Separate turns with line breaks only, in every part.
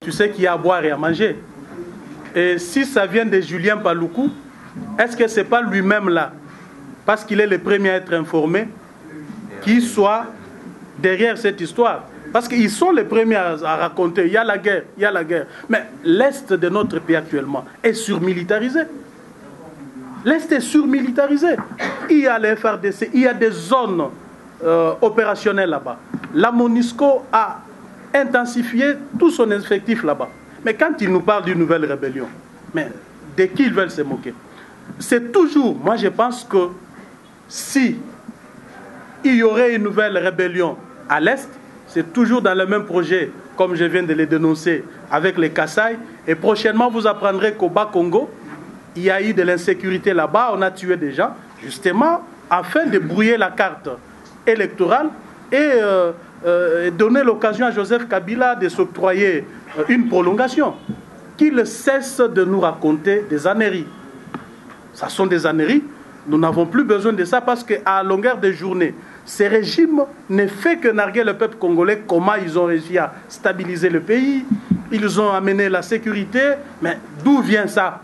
tu sais qu'il y a à boire et à manger. Et si ça vient de Julien Paluku, est-ce que ce n'est pas lui-même là, parce qu'il est le premier à être informé, qui soit derrière cette histoire? Parce qu'ils sont les premiers à raconter, il y a la guerre, il y a la guerre. Mais l'Est de notre pays actuellement est surmilitarisé. L'Est est surmilitarisé. Il y a les FRDC, il y a des zones opérationnelles là-bas. La MONUSCO a intensifié tout son effectif là-bas. Mais quand ils nous parlent d'une nouvelle rébellion, mais de qui ils veulent se moquer? C'est toujours, moi je pense que si il y aurait une nouvelle rébellion à l'Est, c'est toujours dans le même projet, comme je viens de les dénoncer, avec les Kassai. Et prochainement, vous apprendrez qu'au Bas-Congo, il y a eu de l'insécurité là-bas, on a tué des gens, justement, afin de brouiller la carte électorale et donner l'occasion à Joseph Kabila de s'octroyer une prolongation. Qu'il cesse de nous raconter des âneries. Ça sont des âneries. Nous n'avons plus besoin de ça parce qu'à longueur de journée, ces régimes ne fait que narguer le peuple congolais, comment ils ont réussi à stabiliser le pays, ils ont amené la sécurité, mais d'où vient ça?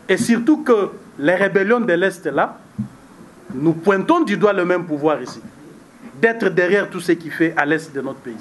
Et surtout que les rébellions de l'Est là, nous pointons du doigt le même pouvoir ici, d'être derrière tout ce qui fait à l'Est de notre pays.